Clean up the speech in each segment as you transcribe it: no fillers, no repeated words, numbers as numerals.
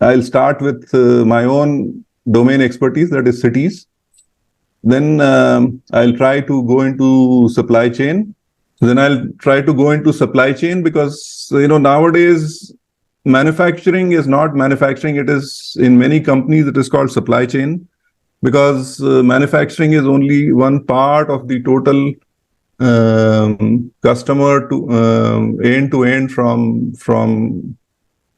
I'll start with my own domain expertise, that is cities. Then I'll try to go into supply chain. Then I'll try to go into supply chain because, nowadays manufacturing is not manufacturing. It is, in many companies, it is called supply chain, because manufacturing is only one part of the total customer to end to end, from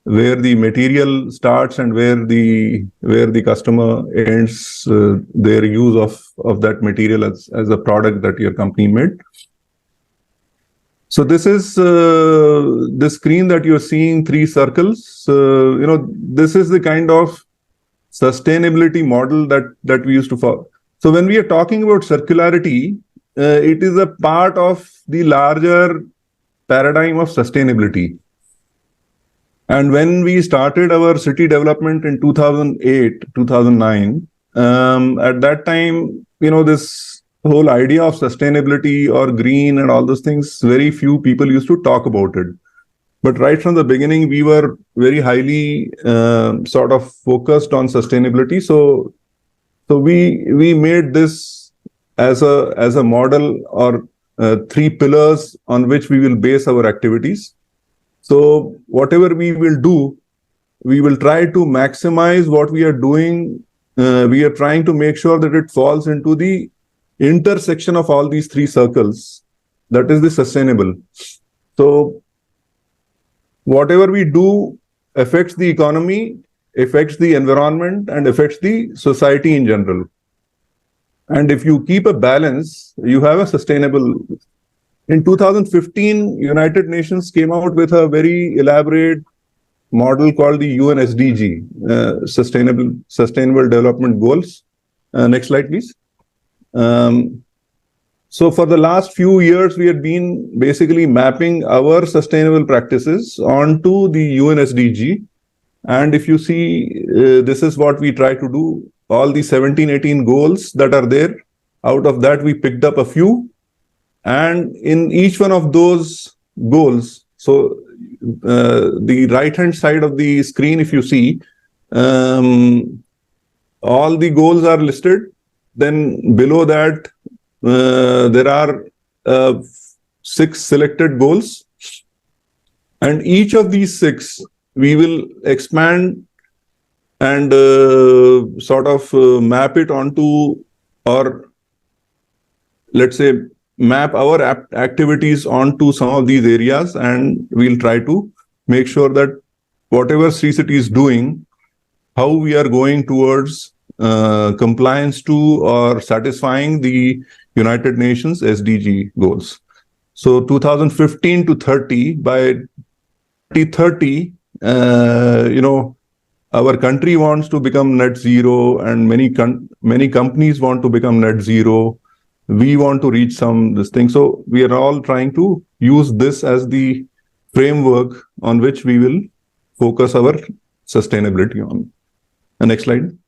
where the material starts and where the customer ends their use of that material as a product that your company made. So this is the screen that you're seeing, 3 circles. This is the kind of sustainability model that we used to follow. So when we are talking about circularity, it is a part of the larger paradigm of sustainability. And when we started our city development in 2008, 2009, at that time, this whole idea of sustainability or green and all those things, very few people used to talk about it. But right from the beginning, we were very highly sort of focused on sustainability. So we made this as a model, or 3 pillars on which we will base our activities. So whatever we will do, we will try to maximize what we are doing. We are trying to make sure that it falls into the intersection of all these 3 circles. That is the sustainable. So whatever we do affects the economy, affects the environment, and affects the society in general. And if you keep a balance, you have a sustainable. In 2015, United Nations came out with a very elaborate model called the UN SDG, Sustainable Development Goals. Next slide, please. So for the last few years, we had been basically mapping our sustainable practices onto the UN SDG. And if you see, this is what we try to do. All the 17, 18 goals that are there, out of that, we picked up a few. And in each one of those goals, so the right-hand side of the screen, if you see, all the goals are listed. Then below that, there are 6 selected goals. And each of these 6, we will expand and sort of map it onto, or let's say, map our activities onto some of these areas, and we'll try to make sure that whatever Sri City is doing, how we are going towards compliance to or satisfying the United Nations SDG goals. So 2015 to 30, by 2030, our country wants to become net zero, and many companies want to become net zero. We want to reach this thing. So we are all trying to use this as the framework on which we will focus our sustainability on. Next slide.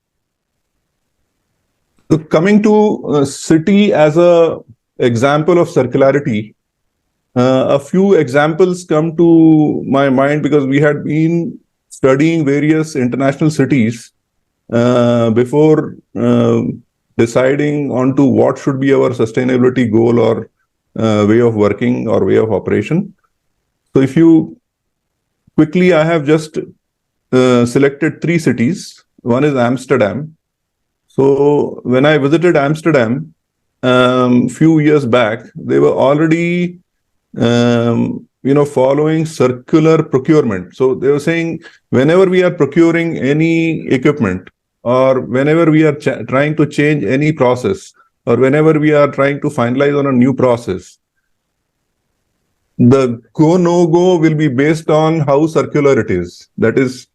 So coming to city as a example of circularity, a few examples come to my mind because we had been studying various international cities before deciding onto what should be our sustainability goal or way of working or way of operation. So if you quickly, I have just selected 3 cities. One is Amsterdam. So when I visited Amsterdam few years back, they were already following circular procurement. So they were saying, whenever we are procuring any equipment, or whenever we are trying to change any process, or whenever we are trying to finalize on a new process, the go, no go will be based on how circular it is. That is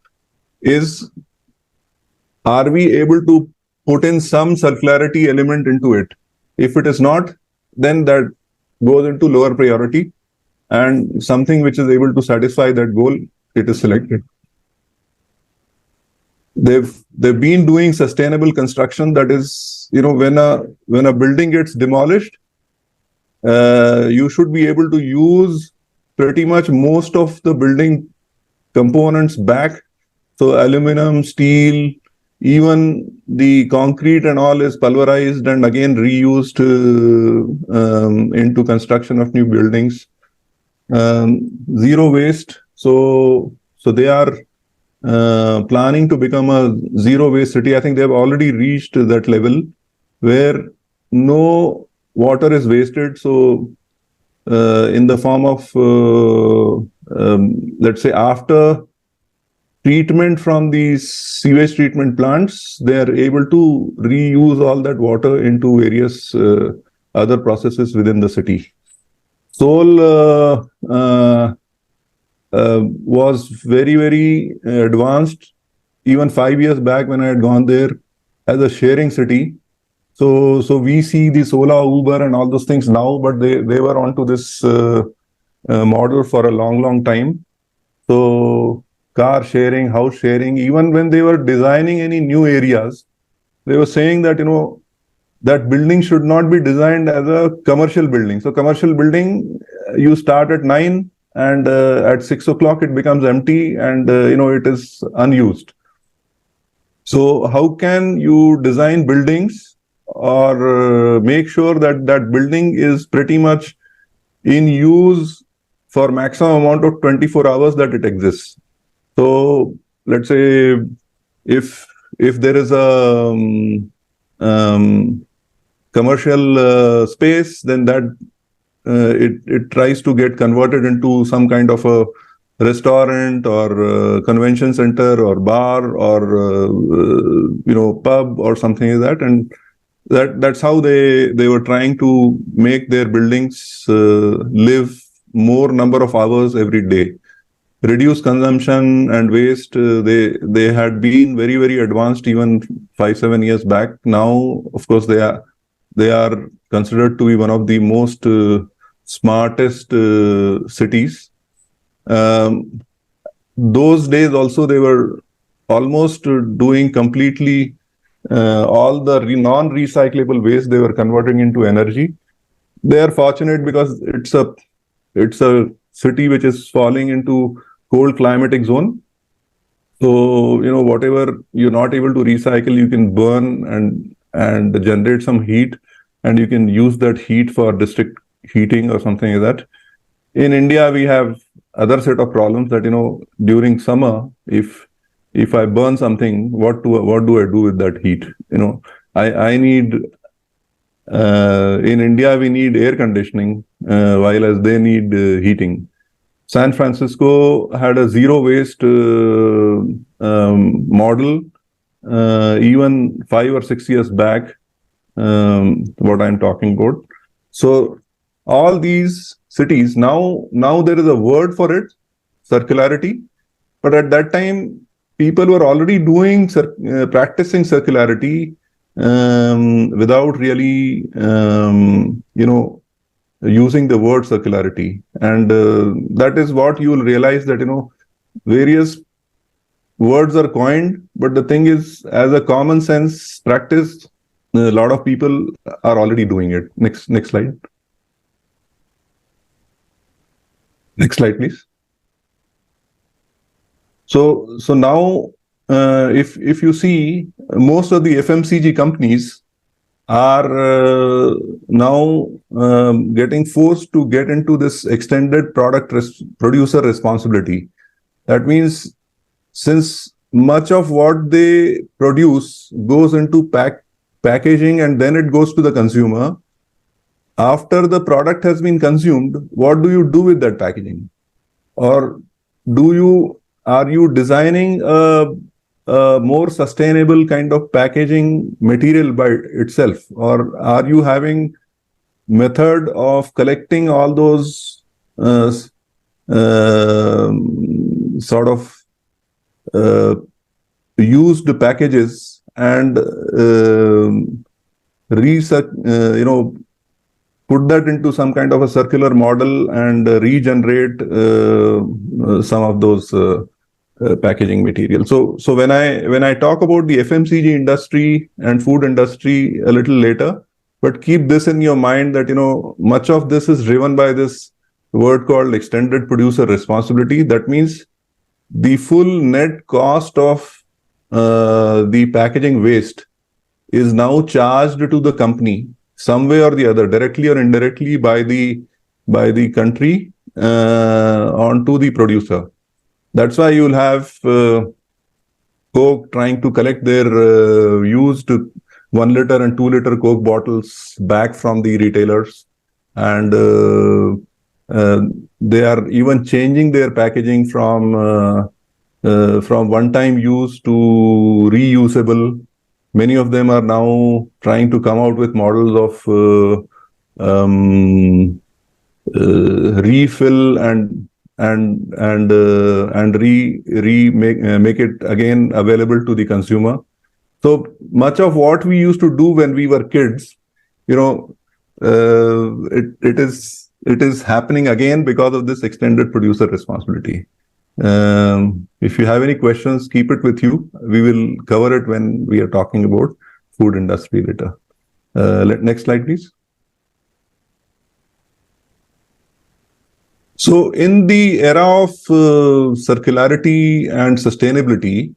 are we able to put in some circularity element into it? If it is not, then that goes into lower priority, and something which is able to satisfy that goal, it is selected. They've been doing sustainable construction. That is, when a building gets demolished, you should be able to use pretty much most of the building components back So aluminum, steel, even the concrete and all is pulverized and again reused into construction of new buildings. Zero waste. So they are planning to become a zero waste city. I think they have already reached that level where no water is wasted. So in the form of, let's say, after treatment from these sewage treatment plants, they are able to reuse all that water into various other processes within the city. Seoul was very, very advanced even 5 years back when I had gone there as a sharing city. So we see this Ola, Uber and all those things now, but they were onto this model for a long, long time. So car sharing, house sharing, even when they were designing any new areas, they were saying that, that building should not be designed as a commercial building. So commercial building, you start at 9 and at 6 o'clock it becomes empty and, it is unused. So how can you design buildings or make sure that that building is pretty much in use for maximum amount of 24 hours that it exists? So let's say if there is a commercial space, then that it tries to get converted into some kind of a restaurant or convention center or bar or pub or something like that, and that's how they were trying to make their buildings live more number of hours every day, reduce consumption and waste. They had been very, very advanced even 5-7 years back. Now, of course, they are considered to be one of the most smartest cities. Those days also they were almost doing completely all the non-recyclable waste they were converting into energy. They are fortunate because it's a city which is falling into cold climatic zone. So, whatever you're not able to recycle, you can burn and generate some heat, and you can use that heat for district heating or something like that. In India, we have other set of problems that, during summer, if I burn something, what do I do with that heat? I need, in India, we need air conditioning, while as they need heating. San Francisco had a zero waste model even 5 or 6 years back, what I'm talking about. So all these cities, now there is a word for it, circularity. But at that time, people were already doing practicing circularity without really, using the word circularity. And that is what you will realize that, various words are coined, but the thing is, as a common sense practice, a lot of people are already doing it. Next slide. Next slide, please. So now, if you see, most of the FMCG companies are now getting forced to get into this extended producer responsibility. That means, since much of what they produce goes into packaging and then it goes to the consumer, after the product has been consumed, what do you do with that packaging? Or are you designing a more sustainable kind of packaging material by itself? Or are you having method of collecting all those sort of used packages and put that into some kind of a circular model and regenerate some of those packaging material. So when I talk about the FMCG industry and food industry a little later, but keep this in your mind that, much of this is driven by this word called extended producer responsibility. That means the full net cost of the packaging waste is now charged to the company some way or the other, directly or indirectly, by the country onto the producer. That's why you'll have Coke trying to collect their used 1 liter and 2 liter Coke bottles back from the retailers, and they are even changing their packaging from one-time use to reusable. Many of them are now trying to come out with models of refill and make it again available to the consumer. So much of what we used to do when we were kids, it is happening again because of this extended producer responsibility. If you have any questions, keep it with you. We will cover it when we are talking about food industry later. Next slide, please. So in the era of circularity and sustainability,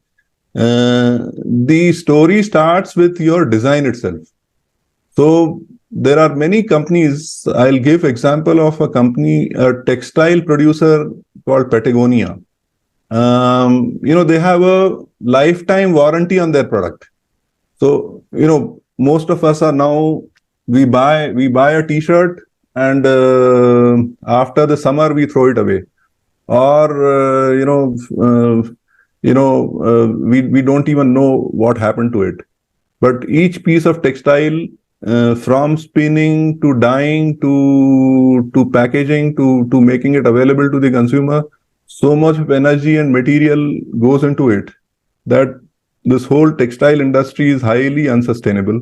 the story starts with your design itself. So there are many companies. I'll give example of a company, a textile producer called Patagonia. They have a lifetime warranty on their product. So, most of us are now, we buy a t-shirt, and after the summer we throw it away, or we don't even know what happened to it. But each piece of textile, from spinning to dyeing to packaging to making it available to the consumer, so much of energy and material goes into it that this whole textile industry is highly unsustainable,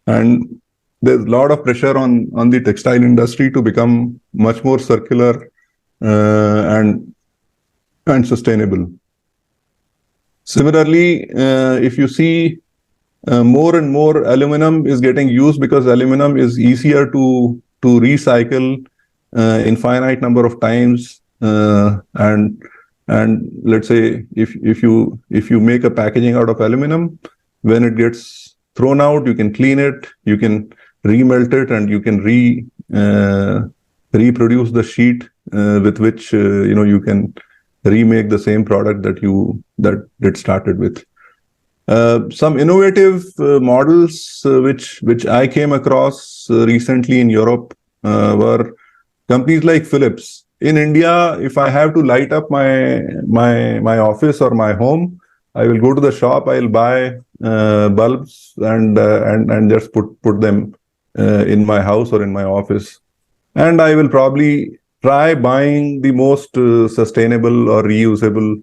and there's a lot of pressure on the textile industry to become much more circular and sustainable. Similarly, if you see, more and more aluminum is getting used because aluminum is easier to recycle infinite number of times, and let's say if you make a packaging out of aluminum, when it gets thrown out, you can clean it, you can remelt it, and you can reproduce the sheet with which you can remake the same product that it started with. Some innovative models which I came across recently in Europe were companies like Philips. In India, if I have to light up my office or my home, I will go to the shop, I'll buy bulbs and just put them in my house or in my office. And I will probably try buying the most sustainable or reusable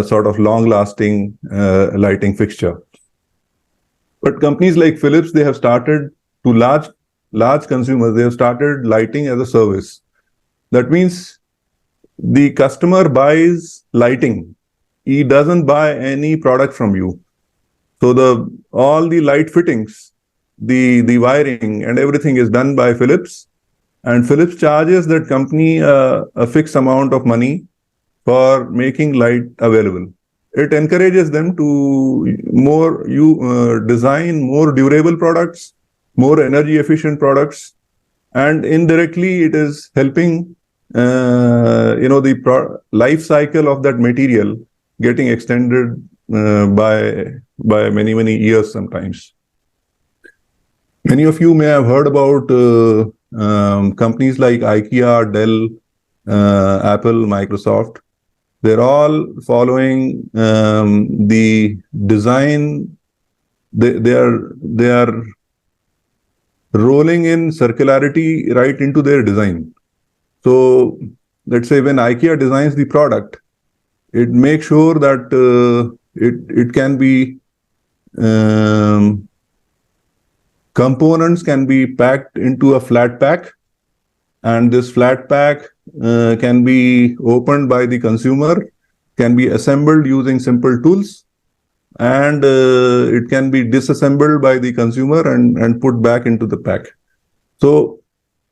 sort of long-lasting lighting fixture. But companies like Philips, they have started to large consumers, they have started lighting as a service. That means the customer buys lighting. He doesn't buy any product from you. So all the light fittings, the wiring and everything is done by Philips, and Philips charges that company a fixed amount of money for making light available. It encourages them to design more durable products, more energy efficient products, and indirectly it is helping the life cycle of that material getting extended by many years sometimes. Many of you may have heard about companies like IKEA, Dell, Apple, Microsoft. They're all following the design. They are rolling in circularity right into their design. So let's say when IKEA designs the product, it makes sure that it can be components can be packed into a flat pack, and this flat pack can be opened by the consumer, can be assembled using simple tools, and it can be disassembled by the consumer and put back into the pack. So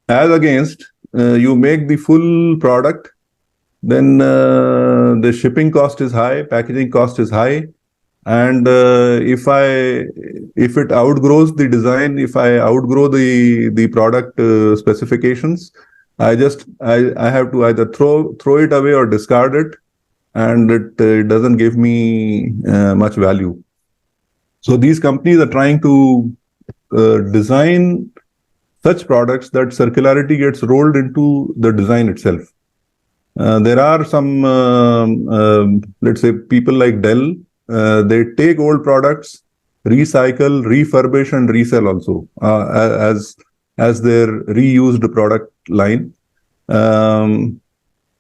as against you make the full product, then the shipping cost is high, packaging cost is high, and if it outgrows the design, if I outgrow the product specifications, I have to either throw it away or discard it, and it doesn't give me much value. So these companies are trying to design such products that circularity gets rolled into the design itself. There are some, let's say, people like Dell. They take old products, recycle, refurbish, and resell also as their reused product line.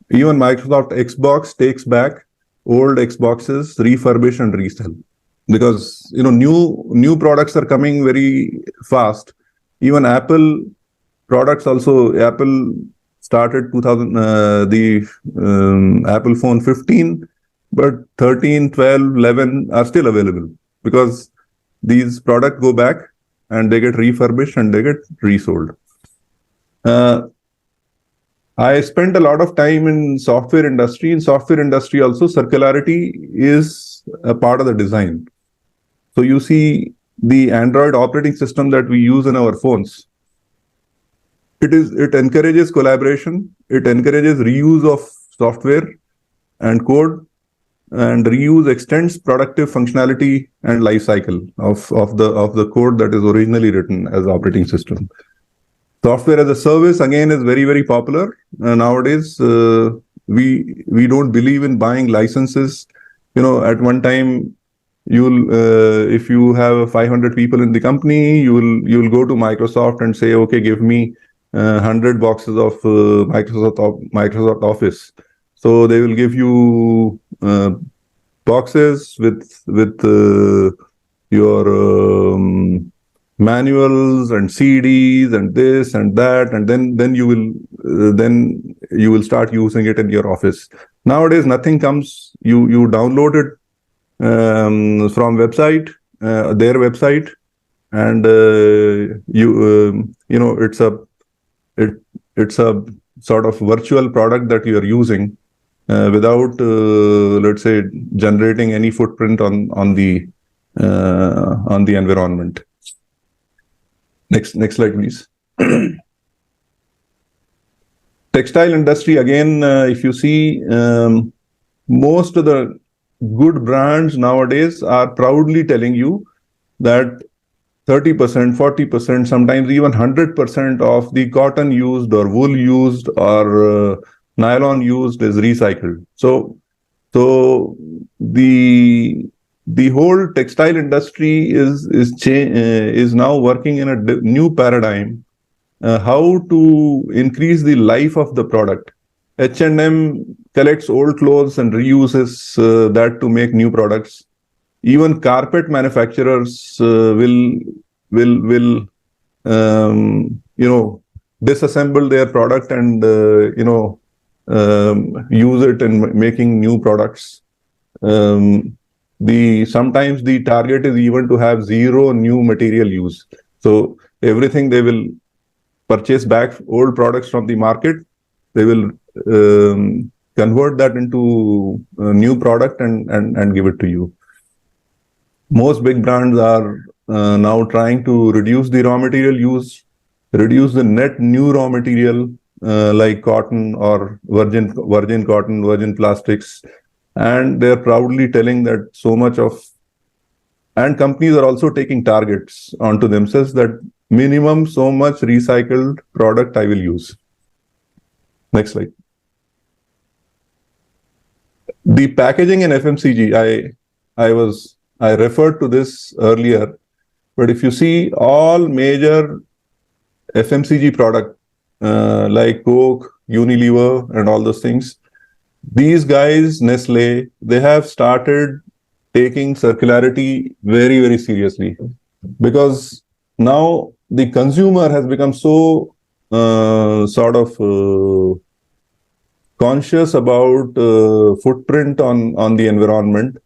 Even Microsoft Xbox takes back old Xboxes, refurbish, and resell, because new products are coming very fast. Even Apple products also. Apple started 2000 the Apple phone 15, but 13, 12, 11 are still available because these products go back and they get refurbished and they get resold. I spent a lot of time in software industry. In software industry also, circularity is a part of the design. So you see the Android operating system that we use in our phones. It encourages collaboration. It encourages reuse of software and code, and reuse extends productive functionality and life cycle of the code that is originally written as operating system. Software as a service again is very, very popular nowadays. We don't believe in buying licenses. At one time, you'll if you have 500 people in the company, you'll go to Microsoft and say, okay, give me 100 boxes of Microsoft Office. So they will give you boxes with your manuals and CDs and this and that, and then you will start using it in your office. Nowadays, nothing comes. You download it from their website, and it's a sort of virtual product that you are using without let's say generating any footprint on the environment. Next slide, please. Textile industry, again, if you see, most of the good brands nowadays are proudly telling you that 30%, 40%, sometimes even 100% of the cotton used or wool used or nylon used is recycled. So the whole textile industry is now working in a new paradigm. How to increase the life of the product. H&M collects old clothes and reuses that to make new products. Even carpet manufacturers will disassemble their product and use it in making new products. Sometimes the target is even to have zero new material use. So everything they will purchase back old products from the market. They will convert that into a new product and give it to you. Most big brands are now trying to reduce the raw material use, reduce the net new raw material like cotton or virgin cotton, virgin plastics, and they're proudly telling that so much of. And companies are also taking targets onto themselves that minimum so much recycled product I will use. Next slide. The packaging in FMCG, I referred to this earlier, but if you see all major FMCG product like Coke, Unilever, and all those things, these guys, Nestle, they have started taking circularity very, very seriously, because now the consumer has become so conscious about footprint on the environment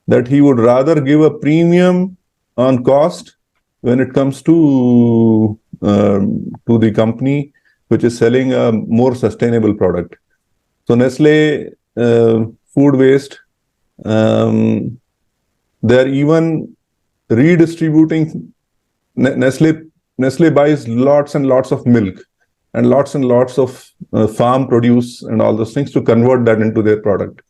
that he would rather give a premium on cost when it comes to the company which is selling a more sustainable product. So Nestle food waste, they're even redistributing. Nestle buys lots and lots of milk and lots of farm produce and all those things to convert that into their product.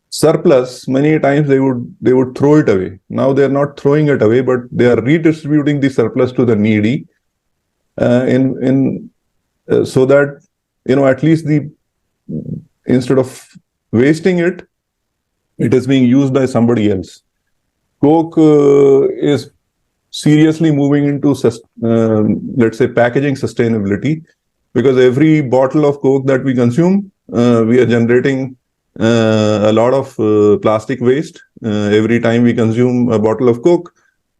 Surplus, many times they would throw it away. Now they are not throwing it away, but they are redistributing the surplus to the needy, so that at least instead of wasting it, it is being used by somebody else. Coke is seriously moving into let's say packaging sustainability, because every bottle of Coke that we consume, we are generating a lot of plastic waste. Every time we consume a bottle of Coke,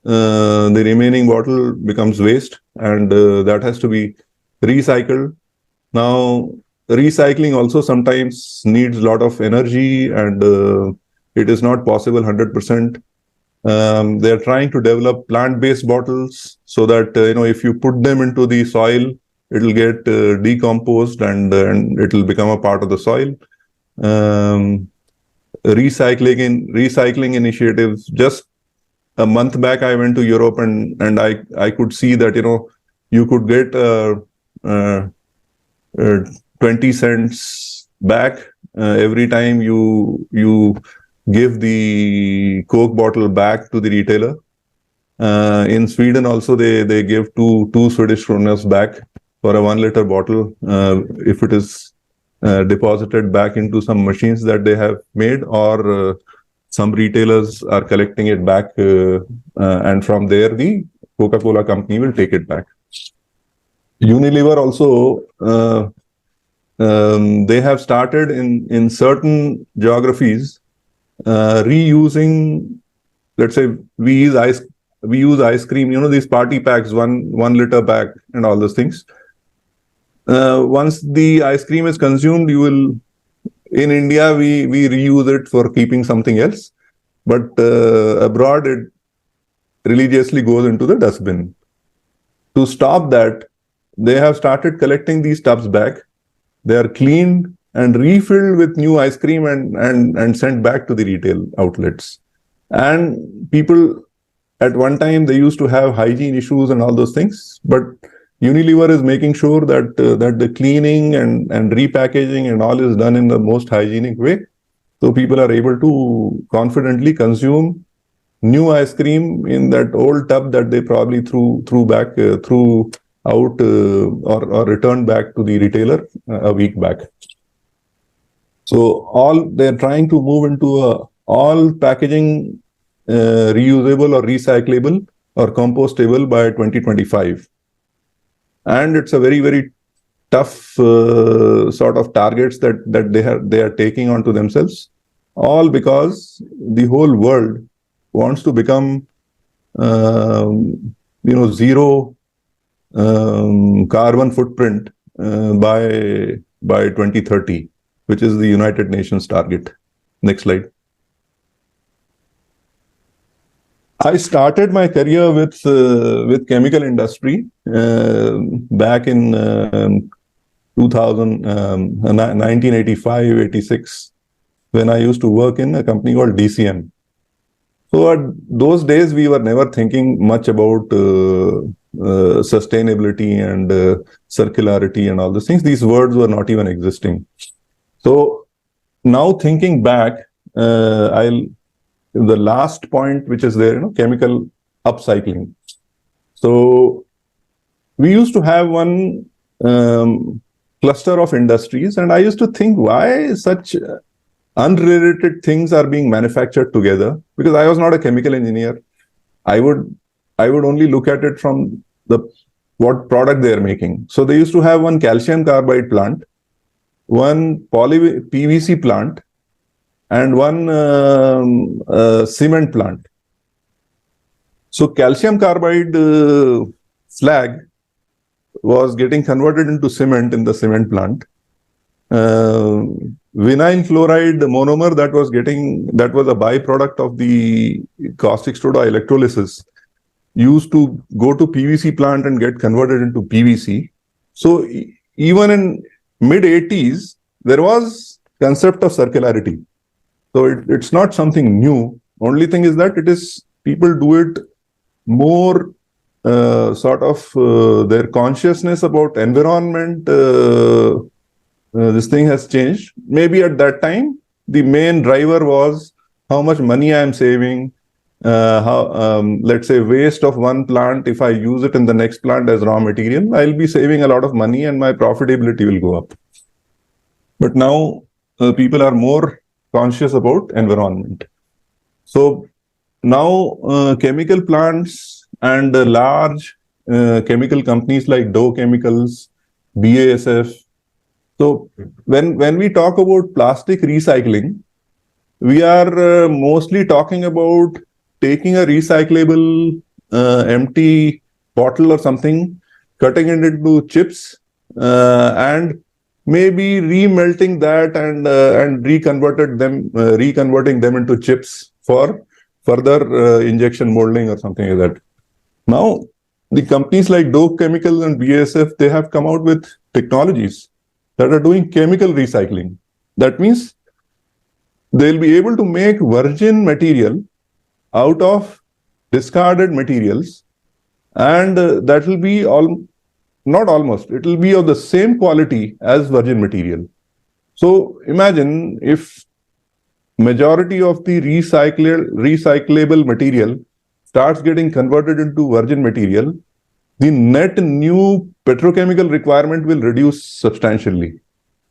the remaining bottle becomes waste, and that has to be recycled. Now, recycling also sometimes needs a lot of energy, and it is not possible 100%. They are trying to develop plant-based bottles so that if you put them into the soil, it will get decomposed and it will become a part of the soil. Recycling initiatives. Just a month back, I went to Europe and I could see that you could get 20 cents back every time you give the Coke bottle back to the retailer. In Sweden also, they give two Swedish kronors back for a 1 liter bottle if it is deposited back into some machines that they have made, or some retailers are collecting it back, and from there the Coca-Cola company will take it back. Unilever also, they have started in certain geographies reusing. Let's say we use ice cream, these party packs, 1 liter pack and all those things. Once the ice cream is consumed, in India, we reuse it for keeping something else. But abroad, it religiously goes into the dustbin. To stop that, they have started collecting these tubs back. They are cleaned and refilled with new ice cream and sent back to the retail outlets. And people, at one time, they used to have hygiene issues and all those things, but Unilever is making sure that the cleaning and repackaging and all is done in the most hygienic way, so people are able to confidently consume new ice cream in that old tub that they probably threw out or returned back to the retailer a week back. So they're trying to move into all packaging reusable or recyclable or compostable by 2025. And it's a very, very tough sort of targets that they are taking onto themselves, all because the whole world wants to become zero carbon footprint by 2030, which is the United Nations target. Next slide. I started my career with chemical industry back in 1985-86, when I used to work in a company called DCM. So at those days, we were never thinking much about sustainability and circularity and all those things. These words were not even existing. So now thinking back, the last point which is there, chemical upcycling. So we used to have one cluster of industries, and I used to think why such unrelated things are being manufactured together, because I was not a chemical engineer. I would only look at it from what product they are making. So they used to have one calcium carbide plant, one PVC plant, and one cement plant. So calcium carbide slag was getting converted into cement in the cement plant. Vinyl chloride monomer that was a byproduct of the caustic soda electrolysis used to go to PVC plant and get converted into PVC. So even in mid 80s, there was concept of circularity. So it's not something new. Only thing is that people do it more their consciousness about environment. This thing has changed. Maybe at that time, the main driver was how much money I am saving. Let's say waste of one plant, if I use it in the next plant as raw material, I'll be saving a lot of money and my profitability will go up. But now people are more conscious about environment. So now chemical plants and large chemical companies like Dow Chemicals, BASF. So when we talk about plastic recycling, we are mostly talking about taking a recyclable empty bottle or something, cutting it into chips, and maybe remelting that and reconverting them into chips for further injection molding or something like that. Now, the companies like Dow Chemicals and BASF, they have come out with technologies that are doing chemical recycling. That means they'll be able to make virgin material out of discarded materials, and that will be it will be of the same quality as virgin material. So imagine if majority of the recyclable material starts getting converted into virgin material, the net new petrochemical requirement will reduce substantially,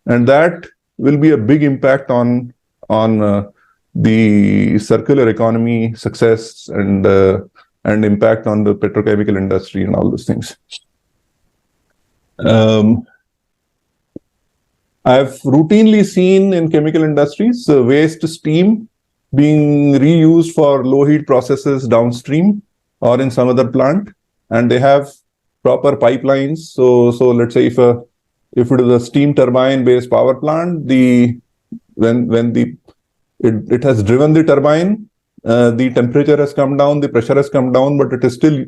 and that will be a big impact on the circular economy success and impact on the petrochemical industry and all those things. I've routinely seen in chemical industries waste stream being reused for low heat processes downstream or in some other plant, and they have proper pipelines. So let's say if it is a steam turbine based power plant, when it has driven the turbine, the temperature has come down, the pressure has come down, but it is still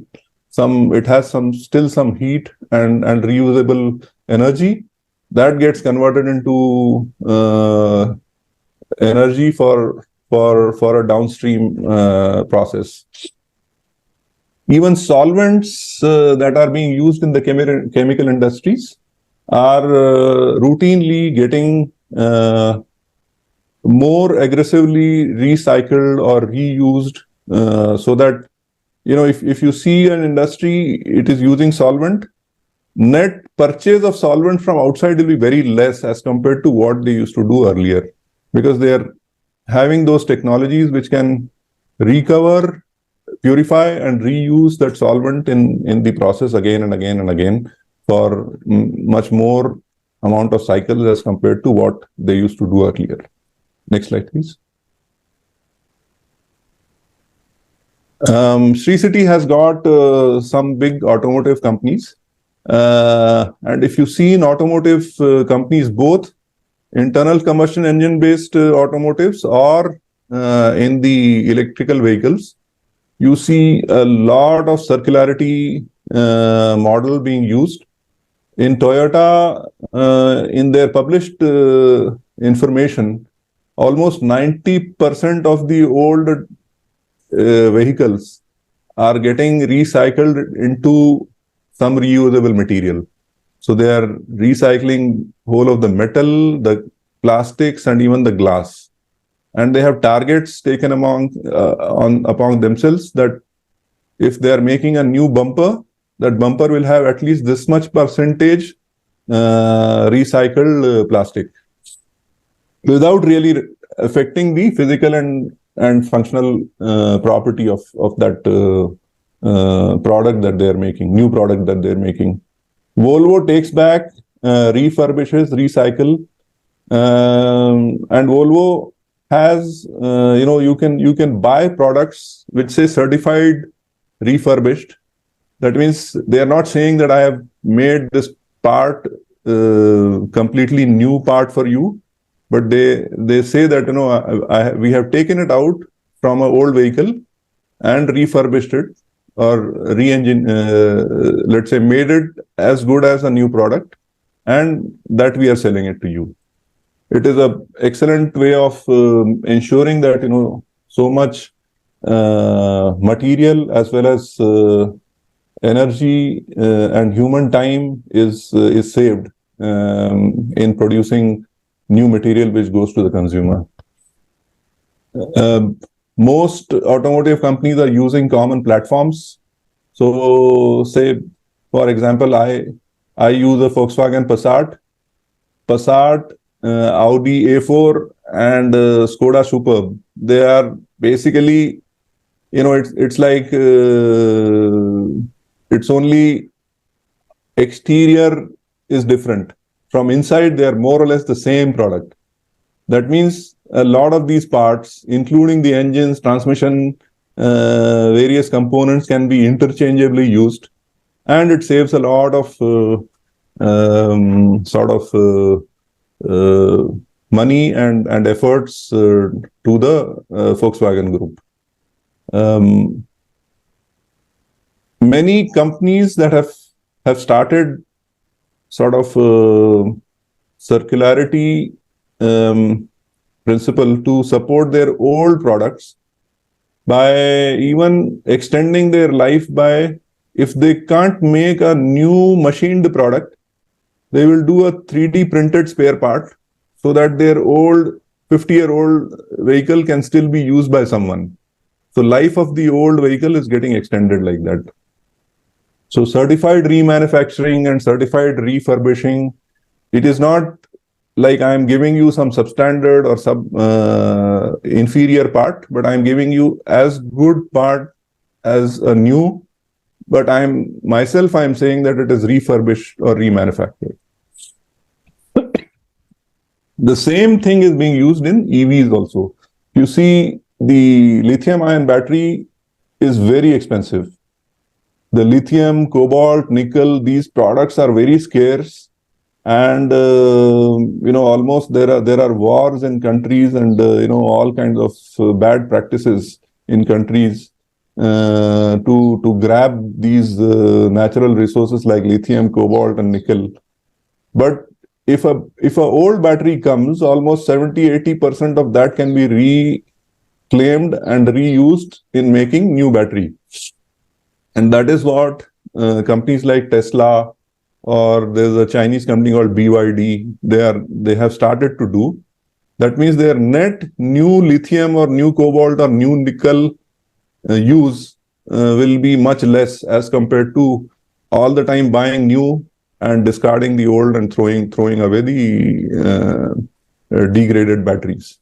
some heat and reusable energy that gets converted into energy for a downstream process. Even solvents that are being used in the chemical industries are routinely getting more aggressively recycled or reused, so that, if you see an industry, it is using solvent, net purchase of solvent from outside will be very less as compared to what they used to do earlier, because they are having those technologies which can recover, purify and reuse that solvent in the process again and again and again for much more amount of cycles as compared to what they used to do earlier. Next slide, please. Sri City has got some big automotive companies. And if you see in automotive companies, both internal combustion engine based automotives or in the electrical vehicles, you see a lot of circularity model being used. In Toyota, in their published information, almost 90% of the old vehicles are getting recycled into some reusable material. So they are recycling whole of the metal, the plastics, and even the glass. And they have targets taken upon themselves that if they are making a new bumper, that bumper will have at least this much percentage recycled plastic, without really affecting the physical and functional property of that product that they're making, new product that they're making. Volvo takes back, refurbishes, recycle, and Volvo has, you can buy products which say certified refurbished. That means they are not saying that I have made this part completely new part for you, but they say that we have taken it out from an old vehicle and refurbished it, or let's say made it as good as a new product, and that we are selling it to you. it is a excellent way of ensuring that so much material as well as energy and human time is saved in producing new material which goes to the consumer. Most automotive companies are using common platforms. So, say, for example, I use a Volkswagen Passat, Audi A4, and Skoda Superb. They are basically, it's like it's only exterior is different. From inside, they are more or less the same product. That means a lot of these parts, including the engines, transmission, various components, can be interchangeably used, and it saves a lot of money and efforts to the Volkswagen Group. Many companies that have started sort of circularity principle to support their old products by even extending their life by, if they can't make a new machined product, they will do a 3D printed spare part so that their old 50-year-old vehicle can still be used by someone. So life of the old vehicle is getting extended like that. So certified remanufacturing and certified refurbishing, it is not like I'm giving you some substandard or inferior part, but I'm giving you as good part as a new, but I'm saying that it is refurbished or remanufactured. The same thing is being used in EVs also. You see, the lithium-ion battery is very expensive. The lithium, cobalt, nickel, these products are very scarce, and almost there are wars in countries, and all kinds of bad practices in countries to grab these natural resources like lithium, cobalt, and nickel. But if a old battery comes, almost 70-80% of that can be reclaimed and reused in making new battery. And that is what companies like Tesla, or there's a Chinese company called BYD, they have started to do. That means their net new lithium or new cobalt or new nickel use will be much less as compared to all the time buying new and discarding the old and throwing away the degraded batteries.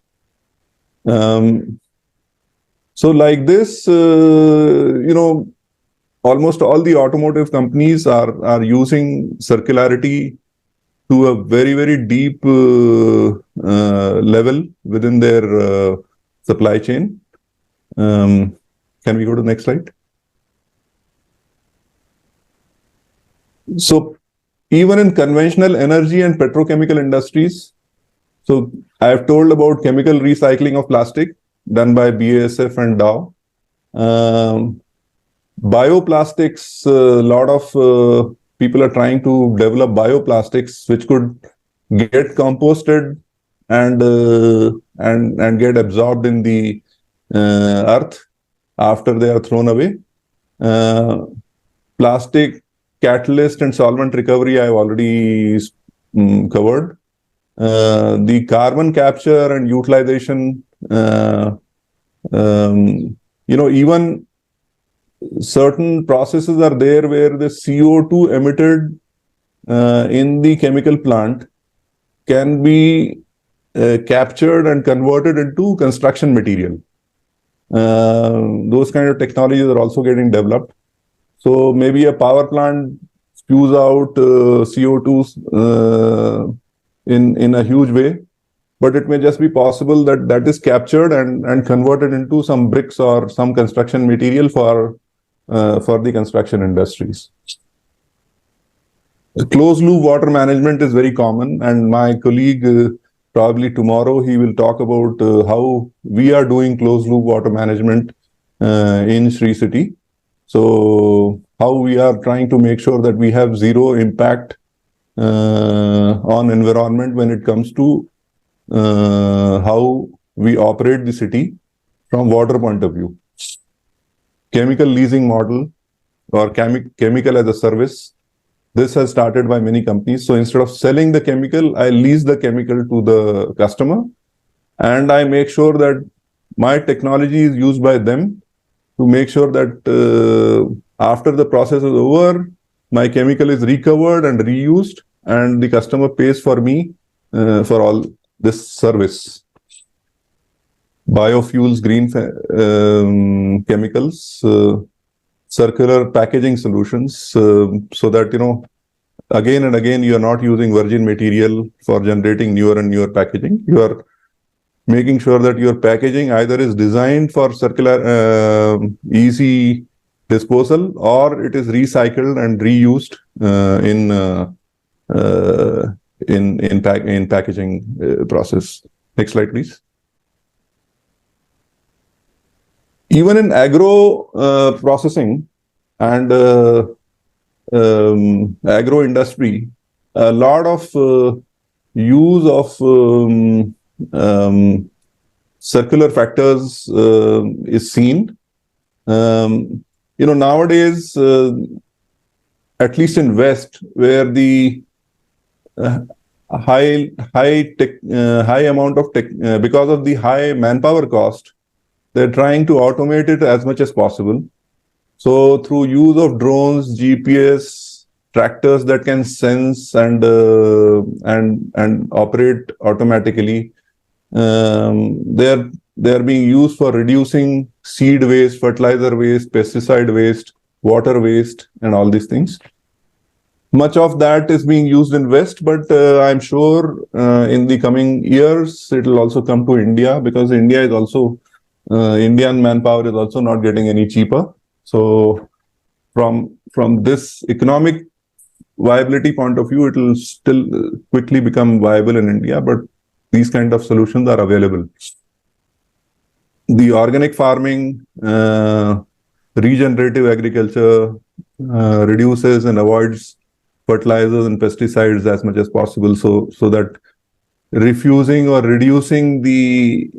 So like this, almost all the automotive companies are using circularity to a very, very deep level within their supply chain. Can we go to the next slide? So even in conventional energy and petrochemical industries, so I have told about chemical recycling of plastic done by BASF and Dow. Bioplastics, a lot of people are trying to develop bioplastics which could get composted and get absorbed in the earth after they are thrown away. Plastic catalyst and solvent recovery I have already covered. The carbon capture and utilization, even certain processes are there where the CO2 emitted in the chemical plant can be captured and converted into construction material. Those kind of technologies are also getting developed. So maybe a power plant spews out CO2 in a huge way, but it may just be possible that is captured and converted into some bricks or some construction material for the construction industries. Closed loop water management is very common, and my colleague probably tomorrow he will talk about how we are doing closed loop water management in Sri City. So how we are trying to make sure that we have zero impact on environment when it comes to how we operate the city from water point of view. Chemical leasing model or chemical as a service. This has started by many companies. So instead of selling the chemical, I lease the chemical to the customer, and I make sure that my technology is used by them to make sure that after the process is over, my chemical is recovered and reused, and the customer pays for me for all this service. Biofuels, green chemicals, circular packaging solutions, so that, again and again, you are not using virgin material for generating newer and newer packaging. You are making sure that your packaging either is designed for circular, easy disposal, or it is recycled and reused in packaging process. Next slide, please. Even in agro processing and agro industry, a lot of use of circular factors is seen. Nowadays, at least in West, where the high amount of tech, because of the high manpower cost, they're trying to automate it as much as possible. So through use of drones, GPS, tractors that can sense and operate automatically, they're being used for reducing seed waste, fertilizer waste, pesticide waste, water waste, and all these things. Much of that is being used in West, but I'm sure in the coming years it will also come to India, because India is also Indian manpower is also not getting any cheaper. So from this economic viability point of view, it will still quickly become viable in India, but these kind of solutions are available. The organic farming, regenerative agriculture reduces and avoids fertilizers and pesticides as much as possible, so that refusing or reducing the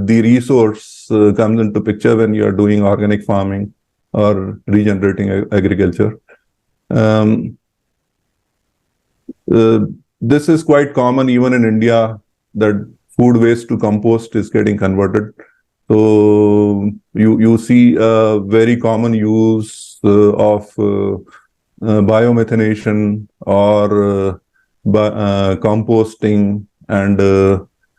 resource comes into picture when you are doing organic farming or regenerating agriculture. This is quite common even in India, that food waste to compost is getting converted. So you see a very common use of biomethanation or composting, and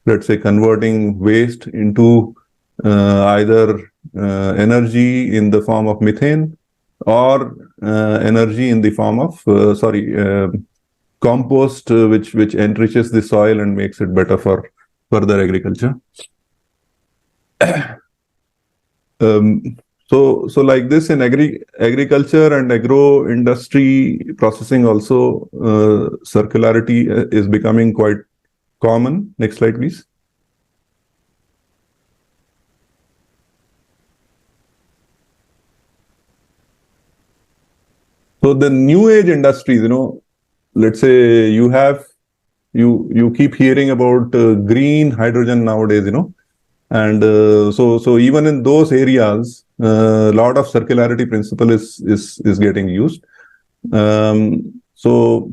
let's say converting waste into either energy in the form of methane, or energy in the form of compost, which enriches the soil and makes it better for further agriculture. So like this in agriculture and agro industry processing also, circularity is becoming quite common. Next slide, please. So the new age industries, let's say you keep hearing about green hydrogen nowadays, and so even in those areas, a lot of circularity principle is getting used. So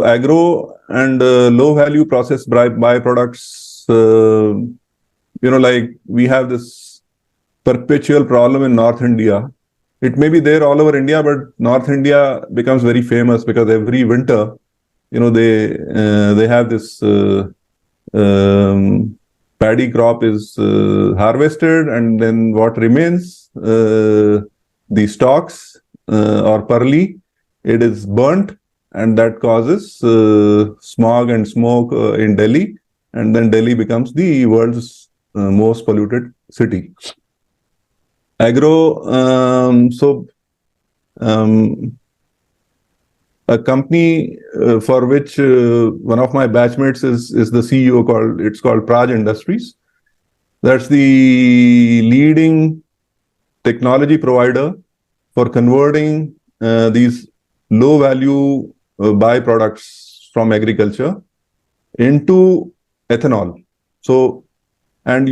agro and low value processed byproducts, like we have this perpetual problem in North India. It may be there all over India, but North India becomes very famous because every winter, they have this paddy crop is harvested, and then what remains, the stalks or parli, it is burnt, and that causes smog and smoke in Delhi, and then Delhi becomes the world's most polluted city. Agro, a company for which one of my batchmates is the CEO, called Praj Industries. That's the leading technology provider for converting these low value byproducts from agriculture into ethanol. So, and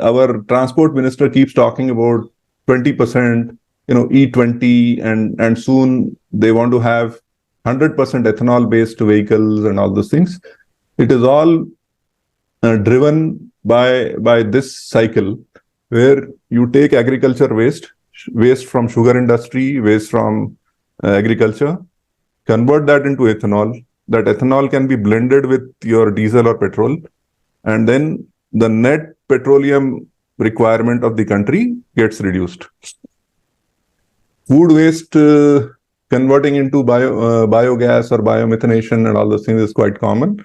our transport minister keeps talking about 20%, E20, and soon they want to have 100% ethanol-based vehicles and all those things. It is all driven by this cycle, where you take agriculture waste from sugar industry, waste from agriculture, convert that into ethanol. That ethanol can be blended with your diesel or petrol, and then the net petroleum requirement of the country gets reduced. Food waste converting into biogas or biomethanation and all those things is quite common.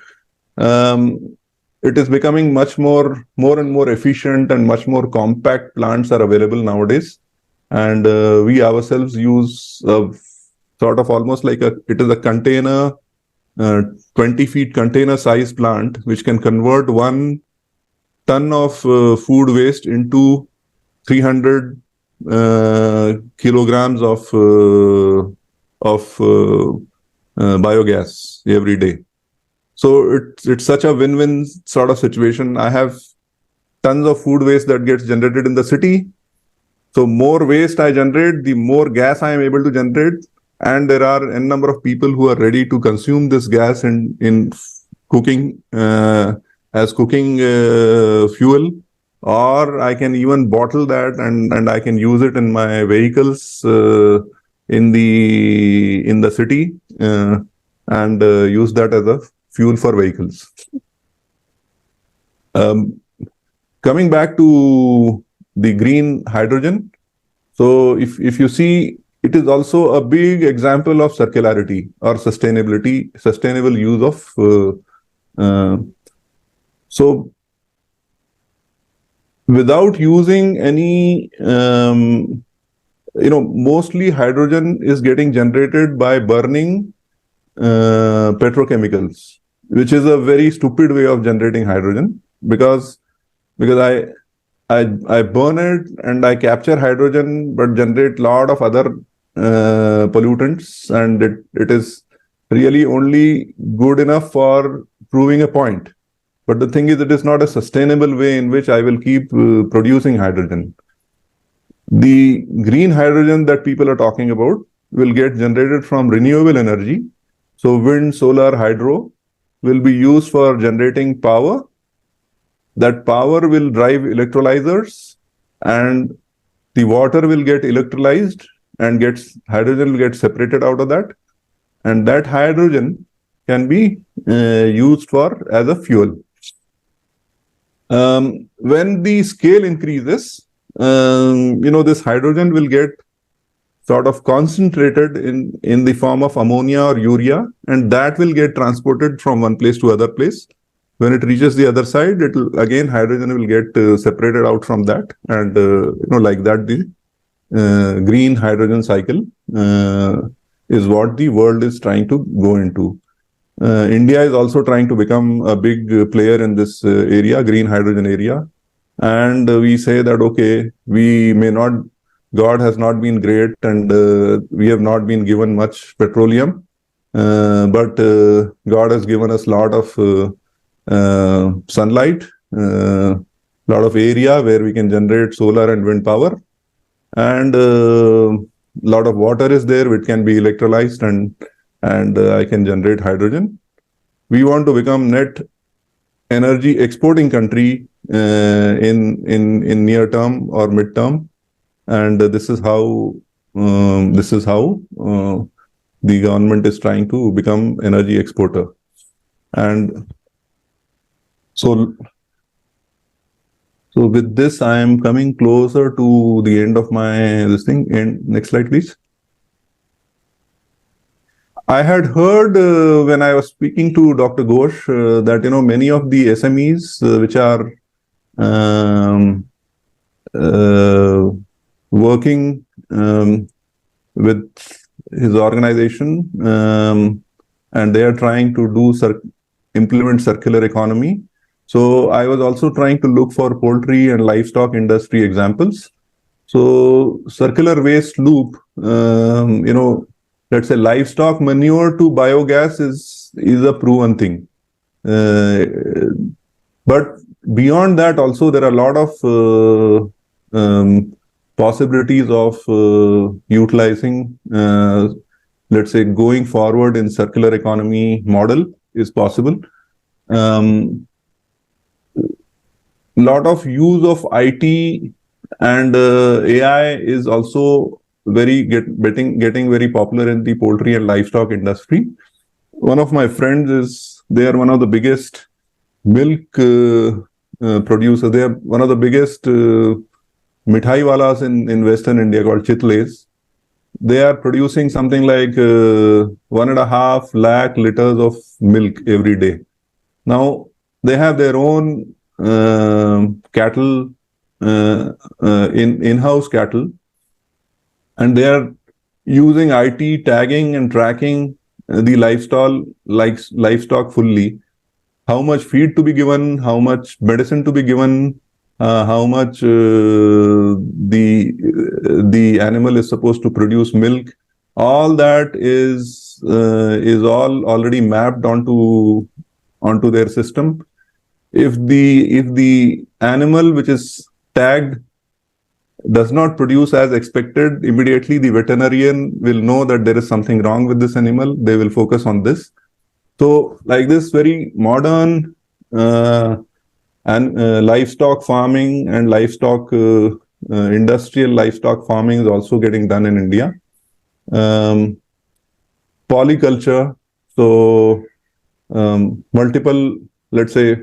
It is becoming more and more efficient, and much more compact plants are available nowadays. And we ourselves use sort of almost like it is a container, 20 feet container size plant, which can convert 1 ton of food waste into 300 kilograms of biogas every day. So it's such a win-win sort of situation. I have tons of food waste that gets generated in the city. So more waste I generate, the more gas I am able to generate. And there are n number of people who are ready to consume this gas in cooking, as cooking fuel, or I can even bottle that and I can use it in my vehicles in the city, and use that as a fuel for vehicles. Coming back to the green hydrogen, so if you see, it is also a big example of circularity or sustainable use of. So without using any, mostly hydrogen is getting generated by burning petrochemicals, which is a very stupid way of generating hydrogen, because I burn it and I capture hydrogen, but generate a lot of other pollutants, and it is really only good enough for proving a point. But the thing is, it is not a sustainable way in which I will keep producing hydrogen. The green hydrogen that people are talking about will get generated from renewable energy. So wind, solar, hydro will be used for generating power. That power will drive electrolyzers, and the water will get electrolyzed, and hydrogen will get separated out of that, and that hydrogen can be used as a fuel. When the scale increases, this hydrogen will get sort of concentrated in the form of ammonia or urea, and that will get transported from one place to other place. When it reaches the other side, hydrogen will get separated out from that, and like that, the green hydrogen cycle is what the world is trying to go into. India is also trying to become a big player in this area, green hydrogen area. And we say that, okay, God has not been great, and we have not been given much petroleum, but God has given us a lot of sunlight, a lot of area where we can generate solar and wind power, and a lot of water is there which can be electrolyzed, and I can generate hydrogen. We want to become net energy exporting country in near term or mid term, and this is how the government is trying to become energy exporter. And so with this, I am coming closer to the end of my this thing. And next slide, please. I had heard when I was speaking to Dr. Ghosh that many of the SMEs which are working with his organization, and they are trying to implement circular economy. So I was also trying to look for poultry and livestock industry examples. So circular waste loop, let's say livestock manure to biogas is a proven thing. But beyond that, also there are a lot of possibilities of utilizing, let's say, going forward in circular economy model is possible. Lot of use of IT and AI is also getting very popular in the poultry and livestock industry. One of my friends they are one of the biggest milk producers. They are one of the biggest mithai walas in Western India called Chitles. They are producing something like 1.5 lakh liters of milk every day. Now they have their own cattle, in-house cattle, and they are using IT tagging and tracking the livestock fully. How much feed to be given, how much medicine to be given, how much the animal is supposed to produce milk. All that is all already mapped onto their system. If the animal which is tagged does not produce as expected, immediately the veterinarian will know that there is something wrong with this animal. They will focus on this. So, like this, very modern livestock farming and industrial livestock farming is also getting done in India. Polyculture, so multiple, let's say,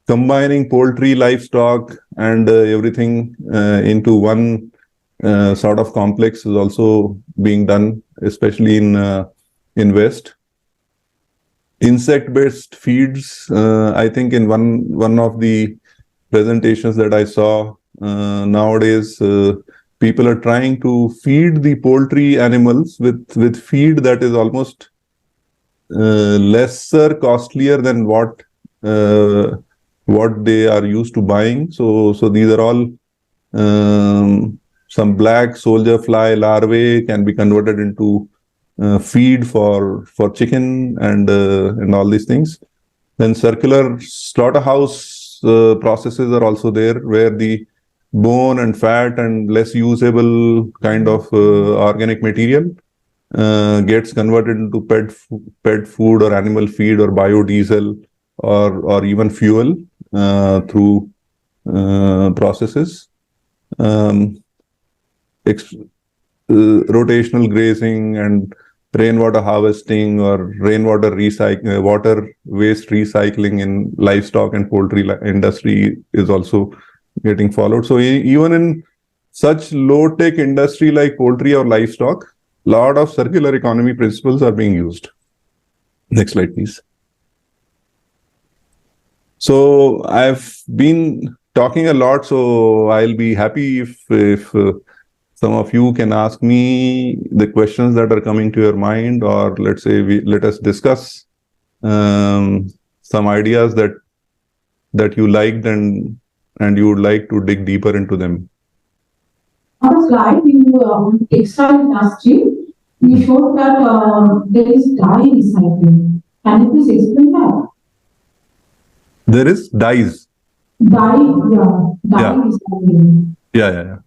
combining poultry, livestock, and everything into one sort of complex is also being done, especially in West. Insect-based feeds. I think in one of the presentations that I saw, nowadays people are trying to feed the poultry animals with feed that is almost lesser costlier than what they are used to buying. So these are all some black soldier fly larvae can be converted into feed for chicken and all these things. Then circular slaughterhouse processes are also there, where the bone and fat and less usable kind of organic material gets converted into pet food or animal feed or biodiesel or even fuel through processes. Rotational grazing and rainwater harvesting or water waste recycling in livestock and poultry industry is also getting followed. So even in such low-tech industry like poultry or livestock, a lot of circular economy principles are being used. Next slide, please. So I've been talking a lot, so I'll be happy if some of you can ask me the questions that are coming to your mind, or let's say let us discuss some ideas that you liked and you would like to dig deeper into them. On a slide, you textile industry, you showed that there is dye recycling. Can you please explain that? There is dyes. Dye recycling. Yeah.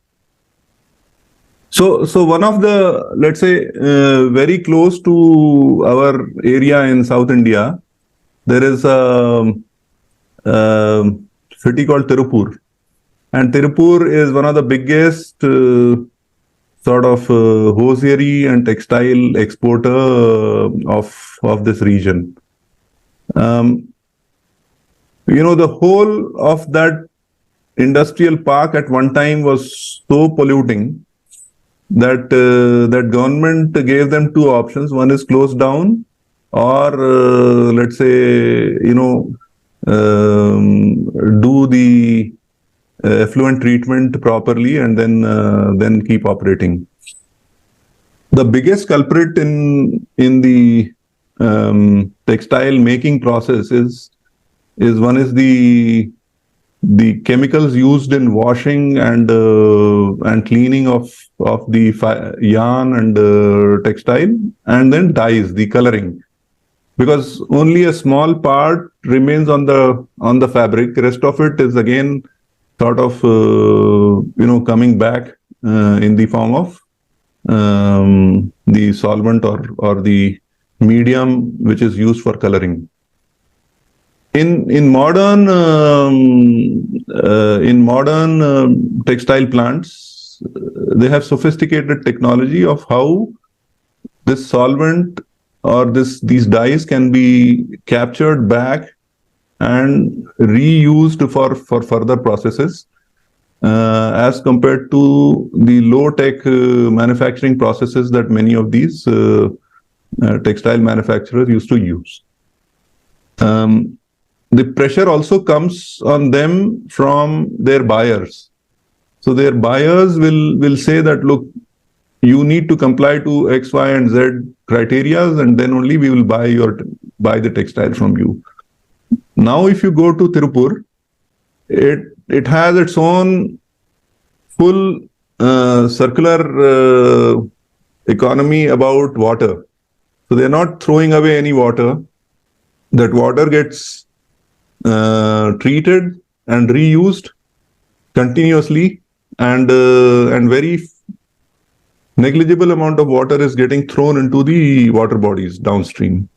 So one of the, let's say, very close to our area in South India, there is a city called Tirupati. And Tirupati is one of the biggest sort of hosiery and textile exporter of this region. The whole of that industrial park at one time was so polluting that government gave them two options. One is close down, or let's say do the effluent treatment properly and then keep operating. The biggest culprit in the textile making process is the chemicals used in washing and cleaning of the yarn and textile, and then dyes, the coloring. because only a small part remains on the fabric. The rest of it is again sort of coming back in the form of the solvent or the medium which is used for coloring. In modern textile plants, they have sophisticated technology of how this solvent or these dyes can be captured back and reused for further processes, as compared to the low-tech manufacturing processes that many of these textile manufacturers used to use. The pressure also comes on them from their buyers. So their buyers will say that, look, you need to comply to X, Y, and Z criteria, and then only we will buy the textile from you. Now, if you go to Tirupur, it has its own full circular economy about water. So they're not throwing away any water. That water gets treated and reused continuously, and very negligible amount of water is getting thrown into the water bodies downstream.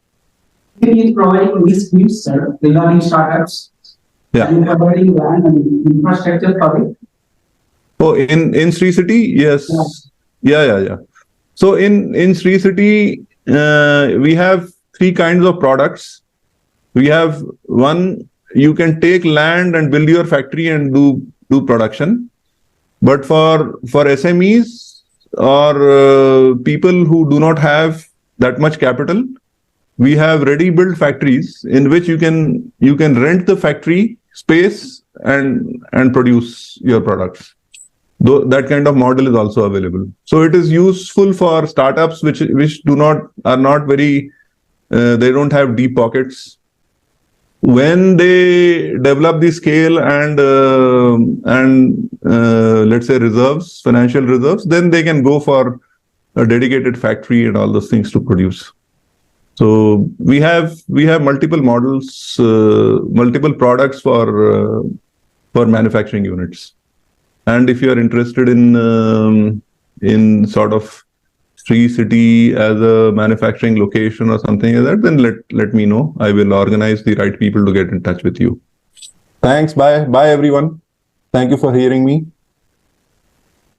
He is providing these schemes, sir, regarding startups. Yeah. And providing land and infrastructure for it. Oh, in Sri City, yes. Yeah. So in Sri City, we have three kinds of products. We have one, you can take land and build your factory and do production. But for SMEs or people who do not have that much capital, we have ready-built factories in which you can rent the factory space and produce your products. Though that kind of model is also available. So it is useful for startups which are not very they don't have deep pockets. When they develop the scale and let's say financial reserves, then they can go for a dedicated factory and all those things to produce. So we have multiple models, multiple products for manufacturing units. And if you are interested in sort of Sri City as a manufacturing location or something like that, then let me know. I will organize the right people to get in touch with you. Thanks. Bye everyone. Thank you for hearing me.